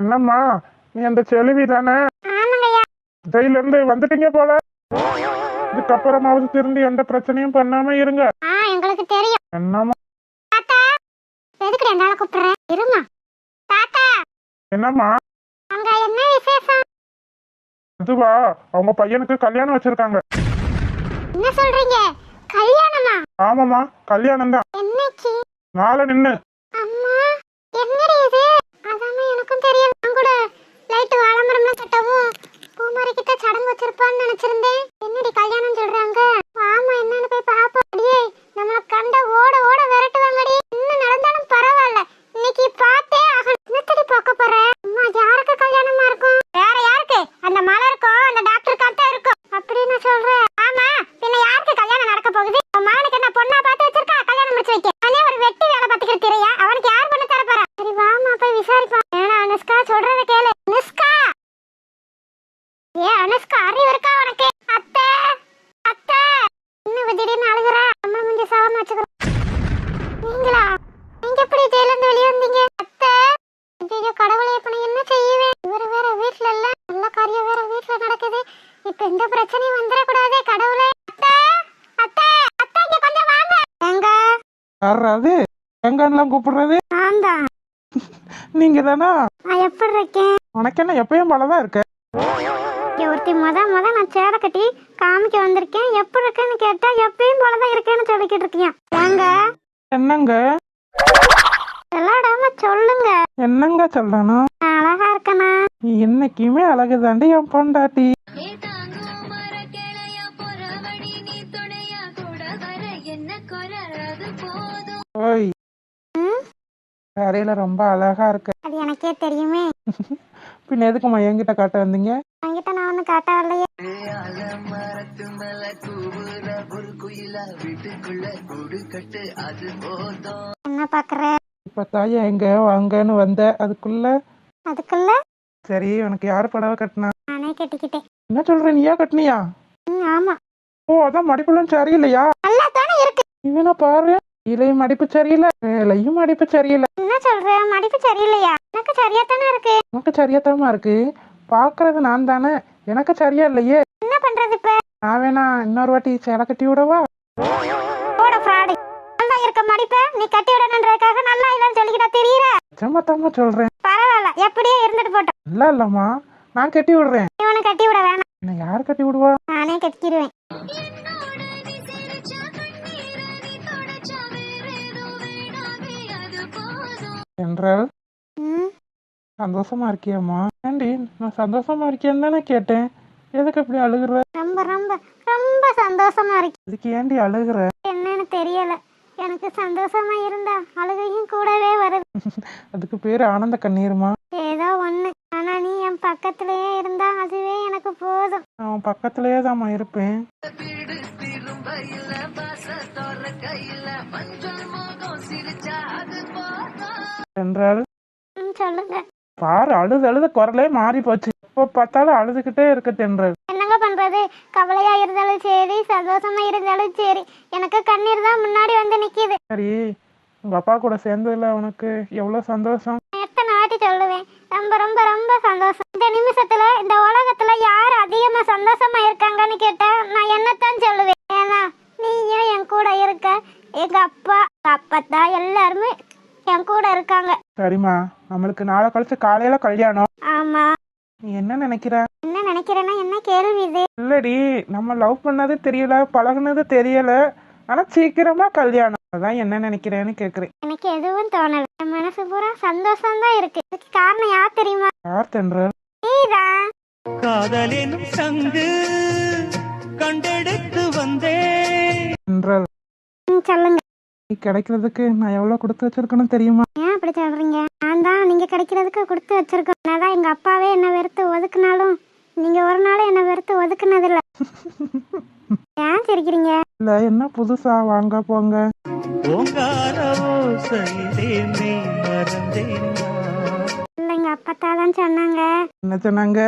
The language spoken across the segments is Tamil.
என்னம்மா நீ அந்த செலவி தானே? ஜெயில இருந்து வந்துட்டீங்க போல. இதுக்கப்புறமாவது திரும்பி எந்த பிரச்சனையும் பண்ணாம இருங்க. எங்களுக்கு தெரியும். என்னம்மா தாத்தா எதுக்கு என்னால கூப்பிடுறேன்? இருமா தாத்தா. என்னம்மா அங்க என்ன விசேஷம்? அதுவா, அவங்க பையனுக்கு கல்யாணம் வச்சிருக்காங்க. என்ன சொல்றீங்க? கல்யாணமா? ஆமாம்மா, கல்யாணம் தான். என்னைக்கு? நாளை நின்னு. அம்மா என்னடி இது? அதாமே எனக்கும் தெரியல. நான் கூட லைட் வாழமரம்லாம் கட்டவும் பூமாரி கிட்ட சடங்கு வச்சிருப்பான்னு நினைச்சிருந்தேன். என்னடி கல்யாணம் சொல்றாங்க? ஆமா, என்னன்னு போய் பாப்போம். அடியே நம்மள கண்ட ஓட ஓட விரட்டுவாங்கடி. இன்னும் நடந்தாலும் பரவாயில்ல, இன்னைக்கு பார்த்தே ஆகணும். என்னத்தடி பார்க்க போற? அம்மா யாருக்கு கல்யாணமா இருக்கும்? வேற யாருக்கு? அந்த மலருக்கும் அந்த டாக்டருக்கு தான் இருக்கும் அப்படின்னு சொல்றேன். ஆமா, பின்ன யாருக்கு கல்யாணம் நடக்க போகுது? மகனுக்கு என்ன பொண்ணா பார்த்து வச்சிருக்கா கல்யாணம் முடிச்சு வைக்க? அதே ஒரு வெட்டி வேலை பார்த்துக்கிட்டு தெரியா? அவனுக்கு யார் பொண்ணு தர போறா? சரி வாமா போய் விசாரிப்போம். ஏன்னா அனுஷ்கா சொல்றத கேளு. அனுஷ்கா, அனுஷ்கா அறிவு இருக்கா உனக்கு? அத்தை அத்தை இன்னும் திடீர்னு அழுகுறா. நம்ம முந்தி சாவம் வச்சுக்கிறோம். நீங்களா? நீங்க எப்படி ஜெயில இருந்து வெளியே வந்தீங்க? அத்தை ஐயோ கடவுளே, இப்ப நான் என்ன செய்வேன்? இவரு வேற வீட்டுல இல்ல, நல்ல காரியம் வேற வீட்டுல நடக்குது. இப்ப எந்த பிரச்சனையும் வந்துடக்கூடாதே கடவுளே. அத்தை அத்தை அத்தை இங்க கொஞ்சம் வாங்க. எங்க யாராவது எங்கெல்லாம் கூப்பிடுறது? நான் தான். நீங்க தானா? நான் எப்படி இருக்கேன்? உனக்கு என்ன எப்பயும் போலதான் இருக்க. ஒருத்தி முத நான் சேலை கட்டி காமிக்க வந்திருக்கேன். எப்படி இருக்குன்னு கேட்டா எப்பயும் போலதான் இருக்கேன்னு சொல்லிக்கிட்டு இருக்கேன். ஏங்க என்னங்க சொல்லாடாம சொல்லுங்க. என்னங்க சொல்லணும்? அழகா இருக்கனா? நீ என்னைக்குமே அழகுதாண்டி என் பொண்டாட்டி. ஓய், கரையில ரொம்ப அழகா இருக்க. அது எனக்கே தெரியுமே. பின்ன எதுக்குமா என்கிட்ட காட்ட வந்தீங்க? என்கிட்ட நான் ஒண்ணு காட்ட வரலையே. என்ன பாக்குற? இப்ப தாயா எங்க வாங்கன்னு வந்த அதுக்குள்ள சரி, உனக்கு யாரு புடவை கட்டினா? நானே கட்டிக்கிட்டேன். என்ன சொல்ற, நீயா கட்டினியா? ஆமா. ஓ, அதான் மடிப்புலாம் சரியில்லையா? நல்லா தானே இருக்கு. இவனா பாரு, இலையும் மடிப்பு சரியில்லை, இலையும் மடிப்பு சரியில்லை. என்ன சொல்ற? மடிப்பு சரியில்லையா? எனக்கு சரியா தானே இருக்கு. உனக்கு சரியாத்தாமா இருக்கு. பாக்குறது நான் தானே, எனக்கு சரியா இல்லையே. என்ன பண்றது இப்ப? நான் வேணா இன்னொரு வாட்டி சேலை கட்டி விடவா? போட ஃப்ராடு. நல்லா இருக்க மடிப்ப நீ கட்டி விடணுன்றதுக்காக நல்லா இல்லன்னு சொல்லிக்கிட்டா தெரியற? சமத்தாமா சொல்றேன். பரவாயில்ல, எப்படியே இருந்துட்டு போட்டோம். இல்ல இல்லம்மா, நான் கட்டி விடுறேன். இவனை கட்டி விட வேணாம். என்ன யார் கட்டி விடுவா? நானே கட்டிக்கிடுவேன். என்றால் சந்தோஷமா இருக்கியம்மா? ஏண்டி, நான் சந்தோஷமா இருக்கேன்னு தானே கேட்டேன். எதுக்கு இப்படி அழுகுற? ரொம்ப ரொம்ப ரொம்ப சந்தோஷமா இருக்கு. இதுக்கு ஏண்டி அழுகுற? என்னன்னு தெரியல, எனக்கு சந்தோஷமா இருந்தா அழுகையும் கூடவே வருது. அதுக்கு பேரு ஆனந்த கண்ணீருமா? ஏதோ ஒண்ணு. ஆனா நீ என் பக்கத்திலேயே இருந்தா அதுவே எனக்கு போதும். நான் பக்கத்திலேயே தாம்மா இருப்பேன். என்றால் சொல்லுங்க. பாரு, அழுது அழுத குரலே மாறி போச்சு. எப்போ பார்த்தாலும் அழுதுகிட்டே இருக்க தென்றல். என்னங்க பண்றது? கவலையா இருந்தாலும் சரி, சந்தோஷமா இருந்தாலும் சரி, எனக்கு கண்ணீர் தான் முன்னாடி வந்து நிக்குது. சரி, உங்க அப்பா கூட சேர்ந்ததுல உனக்கு எவ்வளவு சந்தோஷம்? எத்தனை வாட்டி சொல்லுவேன், ரொம்ப ரொம்ப ரொம்ப சந்தோஷம். இந்த நிமிஷத்துல இந்த உலகத்துல யார் அதிகமா சந்தோஷமா இருக்காங்கன்னு கேட்டா நான் என்னத்தான் சொல்லுவேன். ஏன்னா நீயும் என் கூட இருக்க, எங்க அப்பா அப்பத்தான் எல்லாருமே என் கூட இருக்காங்க. சரிம்மா, நம்மளுக்கு நாளை கழிச்சு காலையில கல்யாணம். ஆமா. நீ என்ன நினைக்கிற? என்ன நினைக்கிறேன்னா என்ன கேள்வி இது? இல்லடி, நம்ம லவ் பண்ணது தெரியல, பழகுனது தெரியல, ஆனா சீக்கிரமா கல்யாணம். அதான் என்ன நினைக்கிறேன்னு கேக்குறேன். எனக்கு எதுவும் தோணல. என் மனசு பூரா சந்தோஷம் தான் இருக்கு. இதுக்கு காரணம் யார் தெரியுமா? யார் தென்றல்? நீதான். காதலினும் சங்கு கண்டெடுத்து வந்தே. தென்றல், சொல்லுங்க. நீ கிடைக்கிறதுக்கு நான் எவ்வளவு கொடுத்து வச்சிருக்கணும் தெரியுமா? ஏன் அப்படி சொல்றீங்க? நான் தான் நீங்க கிடைக்கிறதுக்கு கொடுத்து வச்சிருக்கோம். என்னதான் எங்க அப்பாவே என்ன வெறுத்து ஒதுக்குனாலும் நீங்க ஒரு நாள் என்ன வெறுத்து ஒதுக்குனதில்ல. ஏன் சிரிக்கிறீங்க? இல்ல, என்ன புதுசா வாங்க போங்க. ஓங்கார ஓசையிலே மெய் மறந்தேன் நான். இல்ல, எங்க அப்பத்தா தான் சொன்னாங்க. என்ன சொன்னாங்க?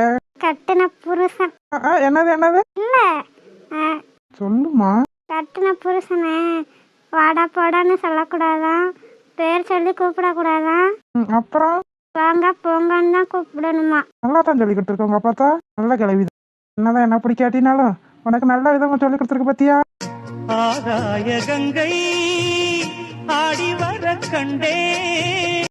கட்டுன புருஷன். என்னது என்னது? இல்ல, சொல்லுமா. கட்டுன புருஷனை வாடா போடான்னு சொல்லக்கூடாதான், பேர் சொல்லி கூப்பிடக்கூடாதான், அப்புறம் வாங்க போங்கன்னு தான் கூப்பிடணுமா. நல்லா தான் சொல்லி கொடுத்துருக்க உங்க பார்த்தா. நல்ல கிளவி. என்னதான் என்ன பிடிக்காட்டினாலும் உனக்கு நல்ல விதமா சொல்லி கொடுத்துருக்கு பத்தியா. ஆகாய கங்கை ஆடி வர கண்டே.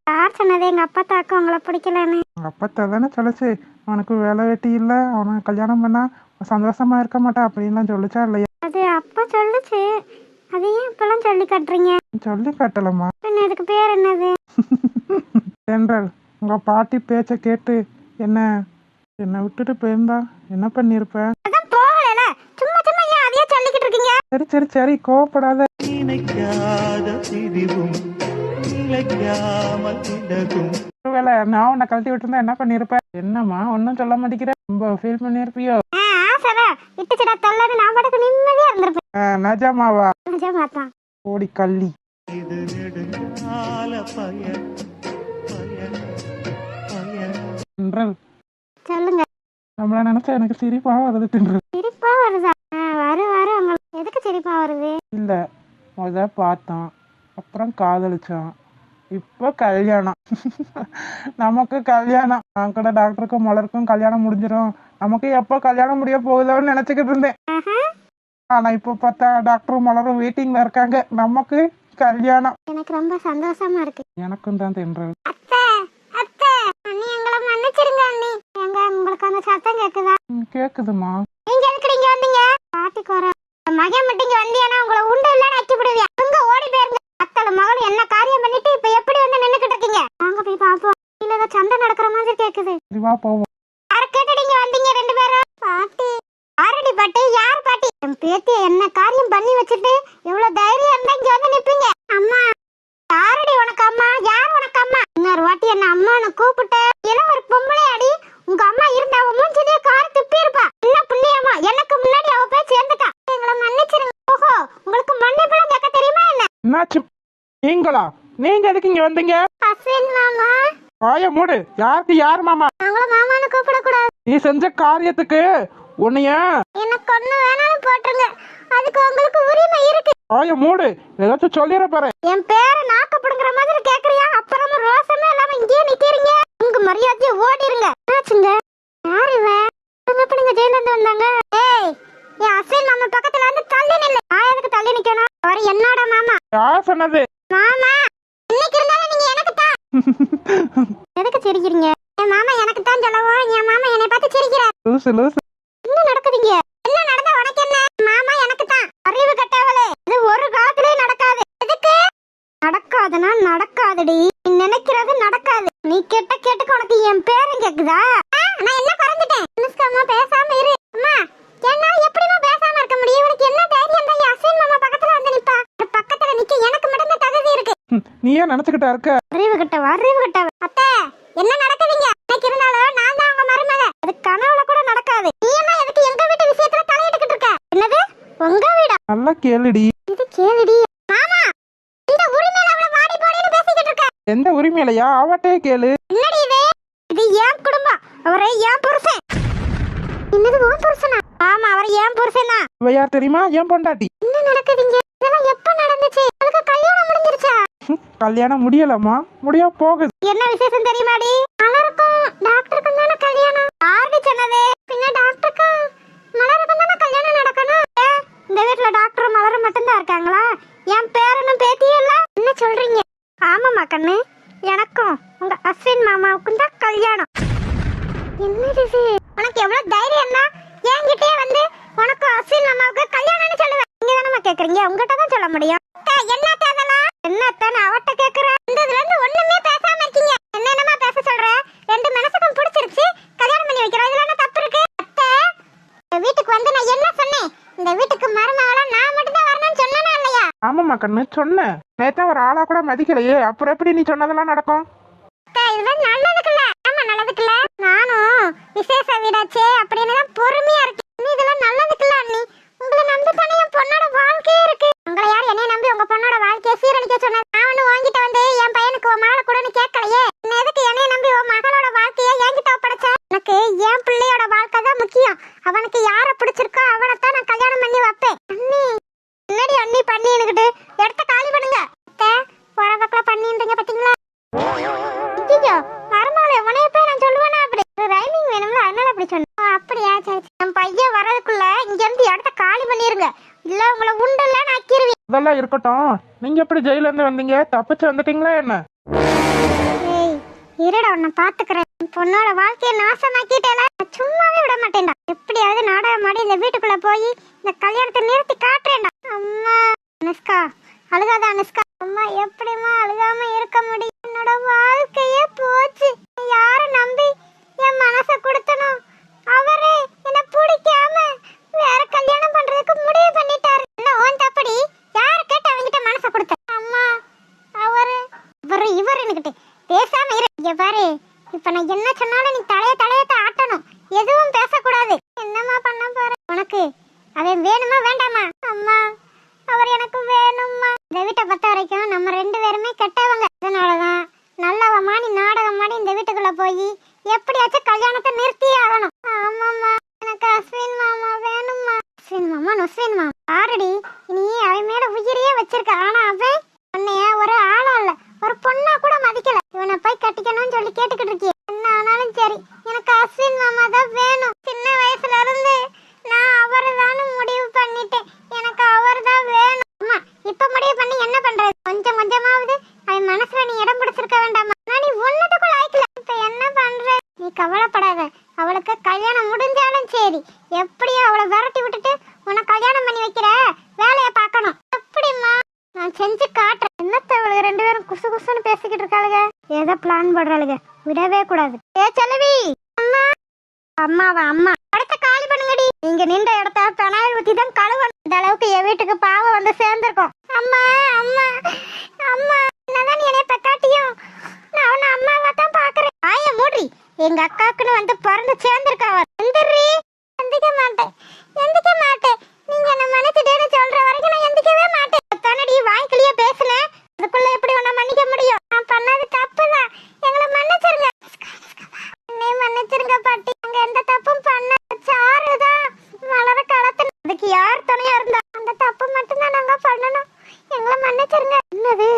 யார் சொன்னது எங்க அப்பத்தாக்கு உங்களை பிடிக்கலன்னு? உங்க அப்பத்தா தானே சொல்லுச்சு, அவனுக்கு வேலை வெட்டி இல்லை, அவனை கல்யாணம் பண்ணா சந்தோஷமா இருக்க மாட்டா அப்படின்லாம் சொல்லுச்சா இல்லையா? அது அப்பா சொல்லுச்சு, அது ஏன் இப்பெல்லாம் சொல்லி காட்டுறீங்க? சொல்லி காட்டலம்மா. பின்ன இதுக்கு பேர் என்னது? தென்றல், உங்க பாட்டி பேச்ச கேட்டு என்ன விட்டுட்டு போயிருந்தா என்ன பண்ணிருப்ப? அதான் போகல, சும்மா சும்மா ஏன் அதையே சொல்லிக்கிட்டு இருக்கீங்க? சரி சரி சரி, கோவப்படாத. நினைக்காத பிரிவும் நிலைக்காமல் விலகும். ஒருவேளை நான் உன்னை கழட்டி விட்டுருந்தா என்ன பண்ணிருப்ப? என்னம்மா ஒன்னும் சொல்ல மாட்டேங்கிற? ரொம்ப ஃபீல் பண்ணிருப்பியோ? ஆசைடா விட்டுச்சுடா தள்ளது, நான் பாட்டுக்கு நிம்மதியா இருந்திருப்பேன். நிஜமாவா? நிஜமாத்தான். ஓடி கள்ளி. இது நெடுங்கால பயன் பயன் பயன். தென்றல், சொல்லுங்க. நம்மள நினைச்சா எனக்கு சிரிப்பா வருது தென்றல். சிரிப்பா வருதா? வரும் உங்களுக்கு. எதுக்கு சிரிப்பா வருது? இல்ல, முத பார்த்தோம், அப்புறம் காதலிச்சோம், இப்போ கல்யாணம். நமக்கு கல்யாணம். நான் கூட டாக்டருக்கும் மலருக்கும் கல்யாணம் முடிஞ்சிடும், நமக்கு எப்போ கல்யாணம் முடிய போகுதோன்னு நினைச்சுக்கிட்டு இருந்தேன். ஆனா இப்போ பார்த்தா டாக்டரும் மலரும் வெயிட்டிங்ல இருக்காங்க, நமக்கு கல்யாணம். எனக்கு ரொம்ப சந்தோஷமா இருக்கு. எனக்கும் தான் தென்றல். அத்தை அத்தை, அண்ணி எங்களை மன்னிச்சிருங்க அண்ணி. எங்க உங்களுக்கு அந்த சத்தம் கேக்குதா? கேக்குதுமா. நீங்க எதுக்கு இங்க வந்தீங்க? பாட்டிக்கு வர மகன் மட்டும் இங்க வந்தியானா உங்களை உண்டு இல்லன்னு அக்கி விடுவியா? அங்க ஓடி போயிருங்க. அத்தல மகள் என்ன காரியம் பண்ணிட்டு இப்ப எப்படி வந்து நின்னுக்கிட்டு இருக்கீங்க? வாங்க போய் பாப்போம். இல்ல ஏதோ சண்டை நடக்கிற மாதிரி கேக்குது. வா போவோம். யார கேட்டுட்டு இங்க வந்தீங்க ரெண்டு பேரும்? பாட்டி. யாரடி பாட்டி? யார் பாட்டி? என் பேத்தி என்ன காரியம் பண்ணி வச்சுட்டு எவ்வளவு தைரியம் இருந்தா இங்க வந்து நிப்பீங்க? அம்மா. யாரடி உனக்கு அம்மா? யார் உனக்கு அம்மா? இன்னொரு வாட்டி என்ன அம்மான்னு கூப்பிட்ட ஏதோ ஒரு பொம்பளை அடி. உங்க அம்மா இருந்தா அவ மூஞ்சிலே கார் துப்பி இருப்பா. என்ன புள்ளியம்மா, எனக்கு முன்னாடி அவ போய் சேர்ந்துட்டா. எங்களை மன்னிச்சிருங்க. ஓஹோ, உங்களுக்கு மன்னிப்புலாம் கேட்க தெரியுமா என்ன? என்னாச்சு? நீங்களா? நீங்க எதுக்கு இங்க வந்தீங்க? அஸ்வின் மாமா. வாய மூடு. யாருக்கு யார் மாமா? அவங்கள மாமான்னு கூப்பிட கூடாது. நீ செஞ்ச காரியத்துக்கு உன்னைய எனக்கு ஒண்ணு வேணாலும் போட்டுருங்க, அதுக்கு உங்களுக்கு உரிமை இருக்கு. வாய மூடு. ஏதாச்சும் சொல்லிட போறேன். என் பேரை நாக்கப்படுங்கிற மாதிரி கேக்குறியா? அப்புறமா ரோசமே இல்லாம இங்கேயே நிக்கிறீங்க. உங்க மரியாதையை ஓடிருங்க. என்னாச்சுங்க? யார் இவன்? எப்படி ஜெயில இருந்து வந்தாங்க? ஏய், என் அஸ்வின் மாமா பக்கத்துல வந்து தள்ளி நில்லு. நான் எதுக்கு தள்ளி நிக்கணும்? அவர் என்னோட மாமா. யார் சொன்னது? மாமா, இன்னைக்கு இருந்தாலும் நீங்க எனக்கு தான். எதுக்கு சிரிக்கிறீங்க? என் மாமா எனக்கு தான் சொல்லவும் என் மாமா என்னை பார்த்து சிரிக்கிறார். லூசு லூசு. என்ன நடக்குதுங்க? என்ன நடந்தா உனக்கு என்ன? மாமா எனக்கு தான். அறிவு கட்டவளே, இது ஒரு காலத்திலே நடக்காது. எதுக்கு நடக்காதுன்னா நடக்காதுடி. நீ நினைக்கிறது நடக்காது. நீ கேட்ட கேட்டுக்கு உனக்கு என் பேரும் கேக்குதா? நான் என்ன பறந்துட்டேன்? அம்மா பேசாம இரு. அம்மா, என்னால எப்படிமா பேசாம இருக்க முடியும்? உனக்கு என்ன தைரியம் தான் அஸ்வின் மாமா பக்கத்துல வந்து நிப்பா? பக்கத்துல நிக்க எனக்கு மட்டும் தான் தகுதி இருக்கு. நீ ஏன் நினைச்சுக்கிட்டா இருக்க? அறிவு கட்டவ, அறிவு கட்டவ. அத்தை, என்ன நடக்குதுங்க? இன்னைக்கு இருந்தாலும் நான் தான் உங்க மருமக. அது கனவுல கூட நடக்காது. நீ என்ன எதுக்கு எங்க வீட்டு விஷயத்துல தலையிட்டுக்கிட்டு இருக்க? என்னது உங்க வீடா? நல்லா கேளுடி. இது கேளுடி. மாமா, இந்த உரிமையில அவளை வாடி போடின்னு பேசிக்கிட்டு இருக்க. எந்த உரிமையிலையா? அவட்டே கேளு. என்னடி இது? இது என் குடும்பம், அவரை என் புருஷன். என்னது உன் புருஷனா? ஆமா, அவர் என் புருஷன் தான். இவ யார் தெரியுமா? என் பொண்டாட்டி. என்ன நடக்குதுங்க? இதெல்லாம் எப்ப நடந்துச்சு? அதுக்கு கல்யாணம் முடிஞ்சிருச்சா? கல்யாணம் முடியலம்மா, முடிய போகுது. என்ன விசேஷம் தெரியுமாடி? மலருக்கும் டாக்டருக்கும் தானே கல்யாணம். யாரு சொன்னது? பின்ன டாக்டருக்கும் மலருக்கும் தானே கல்யாணம் நடக்கணும். இந்த வீட்டுல டாக்டரும் மலரும் மட்டும்தான் இருக்காங்களா? என் பேரனும் பேத்தியும் இல்ல? என்ன சொல்றீங்க? ஆமாம்மா கண்ணு, எனக்கும் உங்க அஸ்வின் மாமாவுக்கும் தான் கல்யாணம். என்னது இது? உனக்கு எவ்வளவு தைரியம் தான் என்கிட்டே வந்து உனக்கு அஸ்வின் மாமாவுக்கு கல்யாணம்னு சொல்லுவேன். நீங்க தானே கேக்குறீங்க, உங்ககிட்ட தான் சொல்ல முடியும். என்ன தேதலாம்? என்ன தானே அவட்ட கேக்குறேன். இந்ததுல இருந்து ஒண்ணுமே பேசாம இருக்கீங்க. என்னமா பேச சொல்ற? ரெண்டு மனசுக்கும் பிடிச்சிருச்சு, கல்யாணம் பண்ணி வைக்கிறோம். இதுல என்ன தப்பு இருக்கு? அத்தை, இந்த வீட்டுக்கு வந்து நான் என்ன சொன்னேன்? இந்த வீட்டுக்கு மருமகளா நான் மட்டும் தான் வரணும்னு சொன்னேனா இல்லையா? ஆமாம்மா கண்ணு, சொன்னேன். நேத்தா ஒரு ஆளா கூட மதிக்கலையே, அப்புறம் எப்படி நீ சொன்னதெல்லாம் நடக்கும்? இதெல்லாம் நல்லதுக்குல்ல. ஆமா, நல்லதுக்குல்ல. நானும் விசேஷ வீடாச்சே அப்படின்னு தான் பொறுமையா இருக்கேன். நீ இதெல்லாம் நல்லதுக்குல்ல அண்ணி. உங்களை நம்பி தானே என் பொண்ணோட வாழ்க்கையே இருக்கு. உங்களை யார் என்னைய நம்பி உங்க பொண்ணோட வாழ்க்கையை சீரழிக்க சொன்னது? நான் ஒண்ணு வாங்கிட்ட வந்து என் பையனுக்கு உன் மகளை கூட கேட்கலையே. என்ன எதுக்கு என்னைய நம்பி உன் மகளோட வாழ்க்கையை என்கிட்ட ஒப்படைச்ச? எனக்கு என் பிள்ளையோட வாழ்க்கை தான் முக்கியம். அவனுக்கு யார பிடிச்சிருக்கோ அவனைத்தான் நான் கல்யாணம் பண்ணி வைப்பேன். அண்ணி, என்னடி அண்ணி பண்ணிக்கிட்டு? இடத்த காலி பண்ணுங்க. போறவக்கெல்லாம் பண்ணின்றீங்க பாத்தீங்களா? ஐயோ, மருமகளை உனைய போய் நான் சொல்லுவேனா? அப்படி ரைமிங் வேணும்ல, அதனால அப்படி சொன்னேன். அப்படியா? சரி, என் பையன் வர்றதுக்குள்ள இங்க இருந்து இடத்த காலி பண்ணிருங்க, இல்ல உங்களை உண்டல்ல நான் அக்கிருவேன். அதெல்லாம் இருக்கட்டும். நீங்க எப்படி ஜெயில இருந்து வந்தீங்க? தப்பிச்சு வந்துட்டீங்களா என்ன? ஏய், இருடா, உன்னை பாத்துக்கிறேன். பொண்ணோட வாழ்க்கையை நாசமாக்கிட்டேல, சும்மாவே விட மாட்டேன்டா. எப்படியாவது நாடகம் ஆடி இந்த வீட்டுக்குள்ள போய் இந்த கல்யாணத்தை நிறுத்தி காட்டுறேன்டா. அம்மா அனுஷ்கா, அழுகாத அனுஷ்கா. அம்மா, எப்படிமா அழுகாம இருக்க முடியும்? என்னோட வாழ்க்கையே போச்சு. யார நம்பி என் மனசை கொடுத்தனோ அவரே என்ன பிடிக்காம வேற கல்யாணம் பண்றதுக்கு முடிவு பண்ணிட்டாரு. என்ன ஓன் தப்படி? யார கேட்டு அவங்கிட்ட மனசை கொடுத்த? அம்மா, இவருன்னுகிட்டு பேசாம இரு. இங்க பாரு, இப்ப நான் என்ன சொன்னாலும் நீ தலையத்தை ஆட்டணும், எதுவும் பேசக்கூடாது. என்னம்மா பண்ண போற? உனக்கு அவன் வேணுமா வேண்டாமா? அம்மா, அவர் எனக்கு வேணும்மா. இந்த வீட்டை பொறுத்த வரைக்கும் நம்ம ரெண்டு பேருமே கெட்டவங்க. அதனாலதான் நல்லவமா நீ நாடகம் மாடி இந்த வீட்டுக்குள்ள போய் எப்படியாச்சும் கல்யாணத்தை நிறுத்தியே ஆகணும். ஆமாம்மா, எனக்கு அஸ்வின் மாமா வேணும்மா. அஸ்வின் மாமா நொஸ்வின் மாமா ஆரடி, நீ அவன் மேல உயிரையே வச்சிருக்க. ஆனா அவன் உன்னைய ஒரு ஆளா இல்ல, ஒரு பொண்ணா கூட மதிக்கல. இவனை போய் கட்டிக்கணும்னு சொல்லி கேட்டுக்கிட்டு இருக்கிய. என்ன ஆனாலும் சரி, எனக்கு அஸ்வின் மாமா தான் வேணும். சின்ன வயசுல இருந்து நான் அவரை தானே முடிவு பண்ணிட்டேன். எனக்கு அவர் தான் வேணும். அம்மா, இப்ப முடிவு பண்ணி என்ன பண்றது? கொஞ்சம் கொஞ்சமாவது அவன் மனசுல நீ இடம் பிடிச்சிருக்க வேண்டாமா? நான் நீ ஒன்னதுக்குள்ள ஆயிக்கல. இப்ப என்ன பண்ற? நீ கவலைப்படாத. அவளுக்கு கல்யாணம் முடிஞ்சாலும் சரி, எப்படியோ அவளை விரட்டி விட்டுட்டு உன்னை கல்யாணம் பண்ணி வைக்கிற வேலையை பார்க்கணும். அப்படிமா நான் செஞ்சு காட்டுறேன். என்னத்த அவளுக்கு ரெண்டு பேரும் குசு குசுன்னு பேசிக்கிட்டு இருக்காளுங்க. ஏதோ பிளான் போடுறாளுங்க, விடவே கூடாது. ஏ செல்வி, அம்மா. அம்மாவா? அம்மா, இடத்த காலி பண்ணுங்கடி. நீங்க நின்ற இடத்த பெனாயில் ஊத்தி தான் கழுவணும். இந்த அளவுக்கு என் வீட்டுக்கு பாவம் வந்து சேர்ந்திருக்கும். அம்மா, அம்மா, அம்மா, என்னதான் நீ என்னைய பெக்காட்டியும் நான் அவனை அம்மாவா தான் பாக்குறேன். ஆய மூடி, எங்க அக்காக்குன்னு வந்து பிறந்து சேர்ந்திருக்காவ. எந்திரி. எந்திக்க மாட்டேன், எந்திக்க மாட்டேன். நீங்க என்ன மன்னிச்சுட்டேன்னு சொல்ற வரைக்கும் நான் எந்திக்கவே மாட்டேன். தானடி வாய்க்கிலேயே பேசுனேன், அதுக்குள்ள எப்படி உன்னை மன்னிக்க முடியும்? நான் பண்ணது தப்புதான், எங்களை மன்னிச்சிருங்க. என்னை மன்னிச்சிருங்க பாட்டி. அங்க எந்த தப்பும் பண்ண சாருதான் மலர களத்து. அதுக்கு யார் துணையா இருந்தா? அந்த தப்பு மட்டும் தான் நாங்க பண்ணணும். எங்களை மன்னிச்சிருங்க. என்னது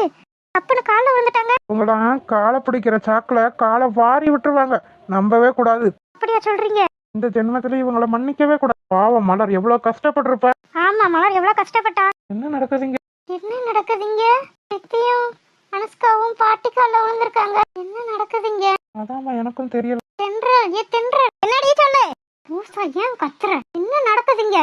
தப்புன்னு கால வந்துட்டாங்க? உங்களாம் காலை பிடிக்கிற சாக்குல காலை வாரி விட்டுருவாங்க, நம்பவே கூடாது. அப்படியா சொல்றீங்க? இந்த ஜென்மத்துல இவங்களை மன்னிக்கவே கூடாது. பாவம் மலர் எவ்வளவு கஷ்டப்பட்டிருப்ப. ஆமா, மலர் எவ்வளவு கஷ்டப்பட்டா. என்ன நடக்குதுங்க? என்ன நடக்குதுங்க? நித்தியும் அனுஷ்காவும் பாட்டிக்கால விழுந்திருக்காங்க. என்ன நடக்குதுங்க? அதாம்மா எனக்கும் தெரியல. என்னடி சொல்லு. மூசா, ஏன் கத்துற? என்ன நடக்குதுங்க?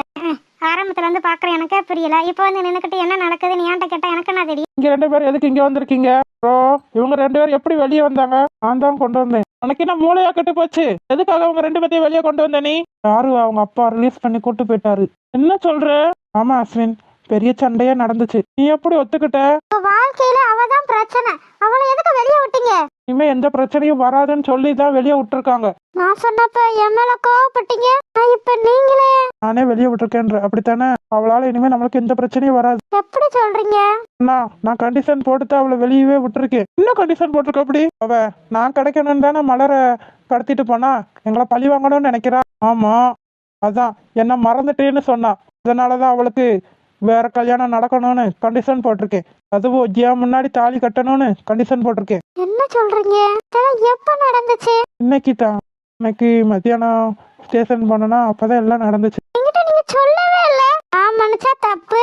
ஆரம்பத்துல இருந்து பாக்குறேன், எனக்கே புரியல. இப்ப வந்து நின்னுக்கிட்டு என்ன நடக்குதுன்னு ஏன்ட்ட கேட்டா எனக்கு என்ன தெரியும்? இங்க ரெண்டு பேரும் எதுக்கு இங்க வந்திருக்கீங்க? ஓ, இவங்க ரெண்டு பேரும் எப்படி வெளியே வந்தாங்க? நான் தான் கொண்டு வந்தேன். உனக்கு என்ன மூளையா கெட்டு போச்சு? எதுக்காக அவங்க ரெண்டு பேர்த்தையும் வெளியே கொண்டு வந்த நீ? யாரு? அவங்க அப்பா ரிலீஸ் பண்ணி கூட்டு போயிட்டாரு. என்ன சொல்ற? ஆமா அஸ்வின், பெரிய சண்டையே நடந்துச்சு. நீ எப்படி ஒத்துக்கிட்ட? வாழ்க்கையில அவதான் பிரச்சனை. அவளை எதுக்கு வெளியே விட்டீங்க? இனிமே எந்த பிரச்சனையும் வராதுன்னு சொல்லி தான் வெளியே விட்டுருக்காங்க. நான் சொன்னப்ப என் மேல கோவப்பட்டீங்க, இப்ப நீங்களே நானே வெளியே விட்டுருக்கேன்ற அப்படித்தானே? அவளால இனிமே நம்மளுக்கு எந்த பிரச்சனையும் வராது. எப்படி சொல்றீங்க? நான் கண்டிஷன் போட்டுட்டு அவளை வெளியவே விட்டுருக்கேன். இன்னும் கண்டிஷன் போட்டிருக்க அப்படி நான் கிடைக்கணும்னு தானே மலரை கடத்திட்டு போனா, எங்களை பழி வாங்கணும்னு நினைக்கிறா. ஆமா, அதான் என்ன மறந்துட்டேன்னு சொன்னா. அதனாலதான் அவளுக்கு வேற கல்யாணம் நடக்கணும்னு கண்டிஷன் போட்டிருக்கேன். அதுவும் ஏன் முன்னாடி தாலி கட்டணும்னு கண்டிஷன் போட்டிருக்கேன். என்ன சொல்றீங்க? எப்ப நடந்துச்சு? இன்னைக்கு மத்தியானம் ஸ்டேஷன் போனோன்னா அப்பதான் எல்லாம் நடந்துச்சு. நீங்க சொல்லவே இல்ல. நான் மன்னிச்சா தப்பு,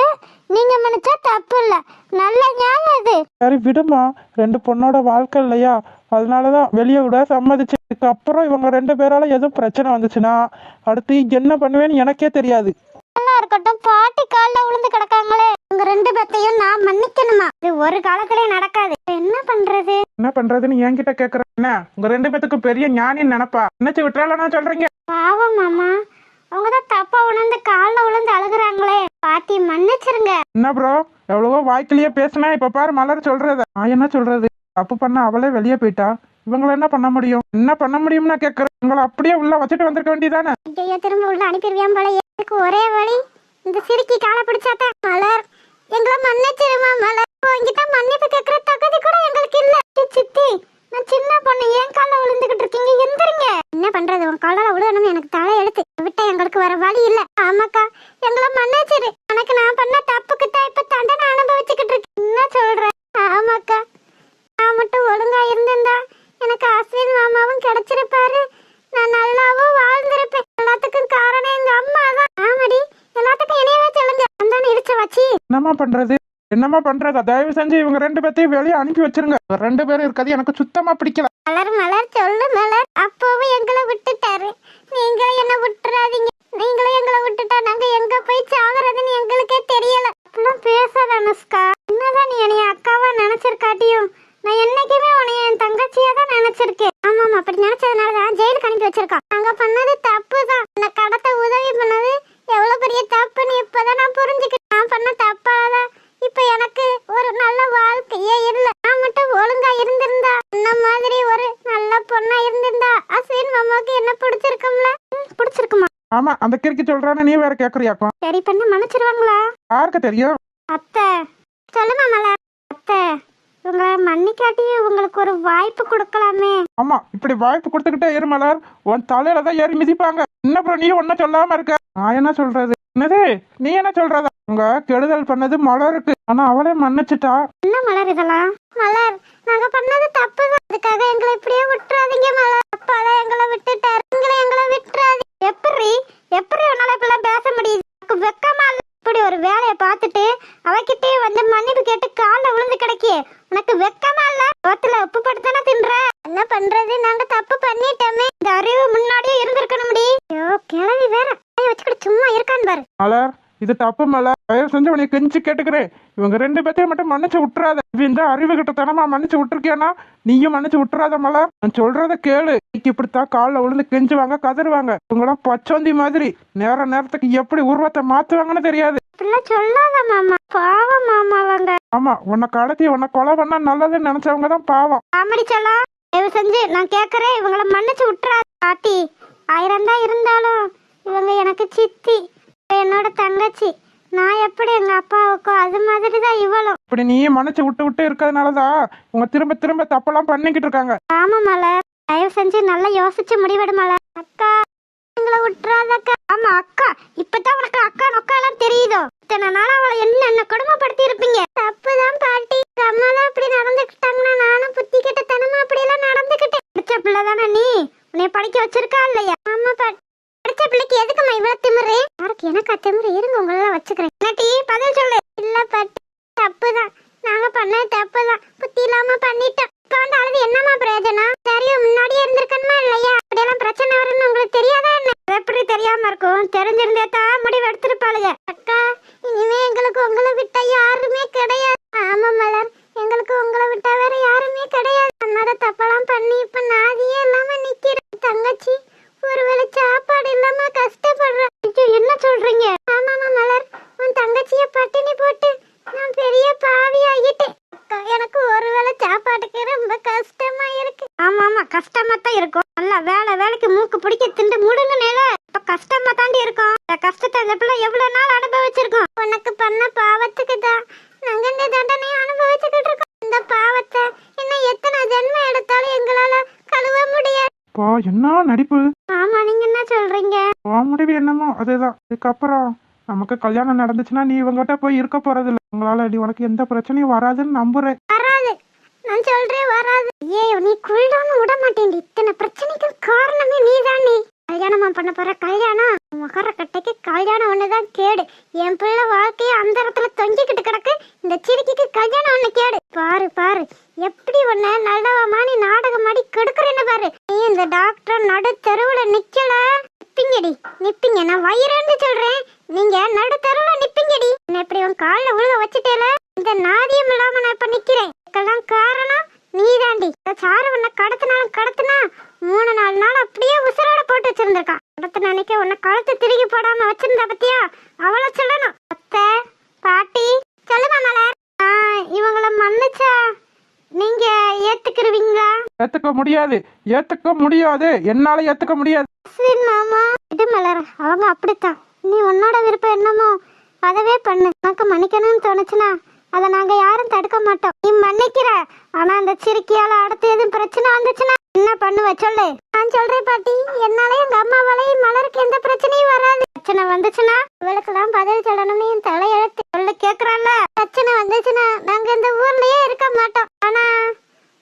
நீங்க மன்னிச்சா தப்பு இல்ல. நல்ல நியாயம் இது. சரி விடுமா, 2 பொண்ணோட வாழ்க்கை இல்லையா, அதனாலதான் வெளியே விட சம்மதிச்சு. இதுக்கப்புறம் இவங்க 2 பேரால எதுவும் பிரச்சனை வந்துச்சுன்னா அடுத்து என்ன பண்ணுவேன்னு எனக்கே தெரியாது. நல்லா இருக்கட்டும், பாட்டி கால்ல விழுந்து கிடக்காங்களே, உங்க 2 பேத்தையும் நான் மன்னிக்கணுமா? இது ஒரு காலத்திலே நடக்காது. என்ன பண்றதுன்னு என்கிட்ட கேக்குற? என்ன உங்க 2 பேத்துக்கு பெரிய ஞானின்னு நினைப்பா? நினைச்சு விட்டுறாளா சொல்றீங்க? பாவம் மாமா, அவங்கதான் தப்பா உணர்ந்து கால்ல விழுந்து அழுகுறாங்களே. பாட்டி மன்னிச்சிருங்க. என்ன ப்ரோ, எவ்வளவோ வாய்க்கிலேயே பேசுனா, இப்ப பாரு மலர் சொல்றத. நான் என்ன சொல்றது? தப்பு பண்ண அவளே வெளியே போயிட்டா, இவங்களை என்ன பண்ண முடியும்? என்ன பண்ண முடியும்னா கேக்குறேன். உங்களை அப்படியே உள்ள வச்சுட்டு வந்திருக்க வேண்டியதானே? ஐயோ, திரும்ப உள்ள அனுப்பிடுவியாம் போல. எனக்கு ஒரே வழி, இந்த சிரிக்கி காலை பிடிச்சாத்த. மலர், எங்களை மன்னிச்சிருமா மலர். உங்ககிட்ட மன்னிப்பு கேட்கிற தகுதி கூட எங்களுக்கு இல்ல. சித்தி, நான் சின்ன பொண்ணு, ஏன் கால விழுந்துகிட்டு இருக்கீங்க? எந்திரிங்க. என்ன பண்றது, உன் காலால விழுகணும் எனக்கு தலை எழுத்து. விட்ட எங்களுக்கு வர வழி இல்ல. ஆமாக்கா, எங்களை மன்னிச்சிரு. எனக்கு நான் பண்ண தப்புக்கு தான் இப்ப தண்டனை அனுபவிச்சுக்கிட்டு இருக்கேன். என்ன சொல்ற? ஆமாக்கா, நான் மட்டும் ஒழுங்கா இருந்திருந்தா எனக்கு அஸ்வின் மாமாவும் கிடைச்சிருப்பாரு. நான் நல்லாவும் வாழ்ந்திருப்பேன். எல்லாத்துக்கும் காரணம் எங்க அம்மா தான். ஆமாடி, எல்லாத்துக்கும் இணையவே சொல்லுங்க. அந்த இடிச்ச வச்சு என்னமா பண்றது? தயவு செஞ்சு இவங்க 2 பேத்தையும் வெளியே அனுப்பி வச்சிருங்க. 2 பேரும் இருக்கிறது எனக்கு சுத்தமா பிடிக்கல. மலர் சொல்லு மலர். அப்பவும் எங்களை விட்டுட்டாரு, நீங்களும் என்ன விட்டுறாதீங்க. நீங்களும் எங்களை விட்டுட்டா நாங்க எங்க போய் சாகுறதுன்னு எங்களுக்கே தெரியல. அப்படிலாம் பேசாத அனுஷ்கா. என்னதான் நீ என்னைய அக்காவா நினைச்சிருக்காட்டியும் நான் என்னைக்குமே உன்னைய என் தங்கச்சியா தான் நினைச்சிருக்கேன். ஆமாமா, அப்படி நினைச்சதுனாலதான் ஜெயிலுக்கு அனுப்பி வச்சிருக்கான். நாங்க பண்ணது தப்பு தான். இந்த கடத்த உதவி பண்ணது எவ்வளவு பெரிய தப்புன்னு இப்பதான் நான் புரிஞ்சுக்கிட்டேன். நான் பண்ண தப்பாலதான் இப்ப எனக்கு ஒரு நல்ல வாழ்க்கையே இல்ல. நான் மட்டும் ஒழுங்கா இருந்திருந்தா, இந்த மாதிரி ஒரு நல்ல பொண்ணா இருந்திருந்தா அஸ்வின் மாமாவுக்கு என்ன பிடிச்சிருக்கும்ல? பிடிச்சிருக்குமா? ஆமா, அந்த கிறுக்கி சொல்றான்னு நீ வேற கேக்குறியாக்கும். சரி பண்ண மன்னிச்சிருவாங்களா? யாருக்கு தெரியும்? அத்தை சொல்லுமா மலர். அத்தை, உங்களை மன்னிக்காட்டியும் உங்களுக்கு ஒரு வாய்ப்பு கொடுக்கலாமே. ஆமா, இப்படி வாய்ப்பு கொடுத்துக்கிட்டே இரு மலர். உன் தலையில தான் ஏறி மிதிப்பாங்க. என்ன ப்ரோ, நீ ஒன்னும் சொல்லாம இருக்க? நான் என்ன சொல்றது? என்னது நீ என்ன சொல்றதா? உங்க கெடுதல் பண்ணது மலருக்கு, ஆனா அவளே மன்னிச்சுட்டா. என்ன மலர் இதெல்லாம்? மலர், நாங்க பண்ணது தப்பு தான். அதுக்காக எங்களை இப்படியே விட்டுறாதீங்க மலர். அப்பாதான் எங்களை விட்டுட்டாரு, எங்களை விட்டுறாதீங்க. எப்படி உன்னால இப்பெல்லாம் பேச முடியுது? வெக்கமா இல்ல? இப்படி ஒரு வேலையை பார்த்துட்டு அவகிட்டே வந்து மன்னிப்பு கேட்டு காலில் விழுந்து கிடைக்கே, உனக்கு வெக்கமா இல்ல? ரோத்துல உப்பு படுத்தானே தின்ற. என்ன பண்றது, நாங்க தப்பு பண்ணிட்டோமே. இந்த அறிவு முன்னாடியே இருந்திருக்கணும். ஐயோ, கிளவி வேற வச்சுக்கிட்டு சும்மா இருக்கான்னு பாரு. மலர், இது தப்பு மலர். தயவு செஞ்சு உனக்கு கெஞ்சி கேட்டுக்கிறேன். இவங்க 2 பேத்தையும் மட்டும் மன்னிச்சு விட்டுறாத. இந்த அறிவு கிட்ட தனமா மன்னிச்சு விட்டுருக்கியானா நீயும் மன்னிச்சு விட்டுறாத மலர். நான் சொல்றத கேளு. இப்படித்தான் காலில் விழுந்து கெஞ்சுவாங்க, கதறுவாங்க. இவங்களாம் பச்சோந்தி மாதிரி நேரத்துக்கு எப்படி உருவத்தை மாத்துவாங்கன்னு தெரியாது. சொல்லாத மாமா, பாவம் மாமா அவங்க. ஆமா, உன்னை கடத்தி உன்னை கொலை பண்ணா நல்லதுன்னு நினைச்சவங்க தான் பாவம். ஆமாடி சொல்லா, தயவு செஞ்சு நான் கேக்குறேன், இவங்கள மன்னிச்சு விட்டுறாத. பாட்டி 1000 தான் இருந்தாலும் இவங்க எனக்கு சித்தி, என்னோட தங்கச்சி. நான் எப்படி எங்க அப்பாவுக்கோ அது மாதிரி தான் இவளும். இப்படி நீ மன்னிச்சு விட்டு இருக்கிறதுனாலதான் உங்க திரும்ப தப்பெல்லாம் பண்ணிக்கிட்டு இருக்காங்க. ஆமா மலர், தயவு செஞ்சு நல்லா யோசிச்சு முடிவெடு மலர். அக்கா, எங்களை விட்டுறாதக்கா. ஆமா அக்கா, இப்பதான் உனக்கு அக்கா நொக்காலாம் தெரியுதோ? இத்தனை நாள் அவளை என்ன கொடுமைப்படுத்தி இருப்பீங்க. தப்புதான் பாட்டி, அம்மா தான் அப்படி நடந்துக்கிட்டாங்கன்னா நானும் புத்தி கிட்ட தனமா அப்படி எல்லாம் நடந்துக்கிட்டேன். படிச்ச பிள்ளை தானே நீ, உன்னை படிக்க வச்சிருக்கா இல்லையா? ஆமா பாட்டி. படிச்ச பிள்ளைக்கு எதுக்குமா இவ்வளவு திமிரு? யாருக்கு எனக்கு திமிரு? இருங்க, உங்களெல்லாம் வச்சுக்கிறேன். பாட்டி பதில் சொல்லு. இல்ல பாட்டி, தப்புதான், நாங்க பண்ண தப்புதான், புத்தி இல்லாம பண்ணிட்டோம். இப்ப அழுது என்னமா பிரயோஜனம்? சரியும் முன்னாடியே இருந்திருக்கணுமா இல்லையா? அப்படியெல்லாம் பிரச்சனை வரும்னு உங்களுக்கு தெரியாதா என்ன? எப்படி தெரியாம இருக்கும்? தெரிஞ்சிருந்தே தான் முடிவு எடுத்திருப்பாளுங்க. அக்கா, இனிமே எங்களுக்கு உங்களை விட்டா யாருமே கிடையாது. ஆமா மலர், எங்களுக்கு உங்களை விட்டா வேற யாருமே கிடையாது. அண்ணாட தப்பெல்லாம் பண்ணி இப்ப நாதியே இல்லாம நிக்கிறேன். தங்கச்சி ஒருவேளை சாப்பாடு இல்லாம கஷ்டப்படுறேன். என்ன சொல்றீங்க? ஆமாமா மலர், உன் தங்கச்சிய பட்டினி போட்டு நான் பெரிய பாவி ஆகிட்டேன். எனக்கு ஒருவேளை சாப்பாட்டுக்கு ரொம்ப கஷ்டமா இருக்கு. ஆமா ஆமா கஷ்டமா தான் இருக்கும். நல்லா வேலைக்கு மூக்கு பிடிக்க திண்டு முடுங்க நேல. இப்ப கஷ்டமா தாண்டி இருக்கும். இந்த கஷ்டத்தை இந்த பிள்ளை எவ்வளவு நாள் அனுபவிச்சிருக்கோம். உனக்கு பண்ண பாவத்துக்கு தான் நாங்க இந்த தண்டனையை அனுபவிச்சுக்கிட்டு இருக்கோம். இந்த பாவத்தை இன்னும் எத்தனை ஜென்மம் எடுத்தாலும் எங்களால கழுவ முடியாது. இப்போ என்ன நடிப்பு? ஆமா நீங்க என்ன சொல்றீங்க? உன் முடிவு என்னமோ அதுதான். இதுக்கப்புறம் நமக்கு கல்யாணம் நடந்துச்சுன்னா நீ இவங்ககிட்ட போய் இருக்க போறது இல்லை. உங்களால உனக்கு எந்த பிரச்சனையும் வராதுன்னு நம்புறேன். வராது, நான் சொல்றேன் வராது. ஏய் நீ குள்ளான்னு விட மாட்டேன். இத்தனை பிரச்சனைக்கு காரணமே நீதானே. கல்யாணமா பண்ண போற கல்யாணம் மகர கட்டைக்கு கல்யாணம் ஒண்ணுதான் கேடு. என் பிள்ளை வாழ்க்கைய அந்த இடத்துல தொங்கிக்கிட்டு கிடக்கு. இந்த சிரிக்கிக்கு கல்யாணம் ஒண்ணு கேடு. பாரு பாரு எப்படி ஒண்ணு நல்லவமா நீ நாடகம் ஆடி கெடுக்கிறேன்னு பாரு. நீ இந்த டாக்டர் நடு தெருவுல நிக்கல நிப்பீங்கடி நிப்பீங்க. நான் வயிறேன்னு சொல்றேன். நீங்க நடு தெருவுல நிப்பீங்கடி. என்ன இப்படி உன் காலில் உழுக வச்சுட்டேல. இந்த நாதியம் இல்லாம நான் இப்ப நிக்கிறேன். இதுக்கெல்லாம் காரணம் நீதாண்டி. சாரு உன்னை கடத்தினா 3-4 நாள் அப்படியே உசுரோட போட்டு வச்சிருந்திருக்கான். கடத்து நினைக்க உன்னை கழுத்து திருகி போடாம வச்சிருந்தா பத்தியா? அவளை சொல்லணும். அத்தை பாட்டி சொல்லுமா மலர். இவங்களை மன்னிச்சா நீங்க ஏத்துக்கிருவீங்களா? ஏத்துக்க முடியாது. என்னால ஏத்துக்க முடியாது. அஸ்வின் மாமா இது மலர் அவங்க அப்படித்தான். நீ உன்னோட விருப்பம் என்னமோ அதவே பண்ணு. உனக்கு மன்னிக்கணும்னு தோணுச்சுன்னா அதை நாங்க யாரும் தடுக்க மாட்டோம். நீ மன்னிக்கிற. ஆனா அந்த சிரிக்கியால அடுத்து எதுவும் பிரச்சனை வந்துச்சுன்னா என்ன பண்ணுவ சொல்லு. நான் சொல்றேன் பாட்டி. என்னால எங்க அம்மாவாலையும் மலருக்கு எந்த பிரச்சனையும் வராது. பிரச்சனை வந்துச்சுன்னா இவளுக்கெல்லாம் பதில் சொல்லணும்னு என் தலையெழுத்து சொல்லு கேக்குறான்ல. பிரச்சனை வந்துச்சுன்னா நாங்க இந்த ஊர்லயே இருக்க மாட்டோம். ஆனா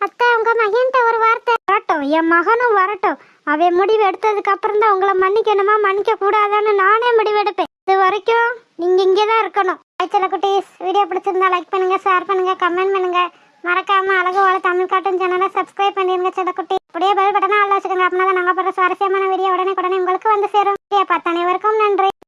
அத்தை உங்க மகன்கிட்ட ஒரு வார்த்தை வரட்டும். என் மகனும் வரட்டும். அவன் முடிவு எடுத்ததுக்கு அப்புறம் தான் உங்களை மன்னிக்கணுமா மன்னிக்க கூடாதான்னு நானே முடிவு எடுப்பேன். இது வரைக்கும் நீங்க இங்கேதான் இருக்கணும். சில குட்டீஸ் வீடியோ பிடிச்சிருந்தா லைக் பண்ணுங்க, ஷேர் பண்ணுங்க, கமெண்ட் பண்ணுங்க. மறக்காம அழகு வாழ தமிழ் கார்ட்டூன் சேனலை சப்ஸ்கிரைப் பண்ணிருங்க. சில குட்டி அப்படியே பெல் பட்டனை ஆல் வச்சுக்கோங்க. அப்படின்னா நாங்க போற சுவாரஸ்யமான வீடியோ உடனே உங்களுக்கு வந்து சேரும். பார்த்த அனைவருக்கும் நன்றி.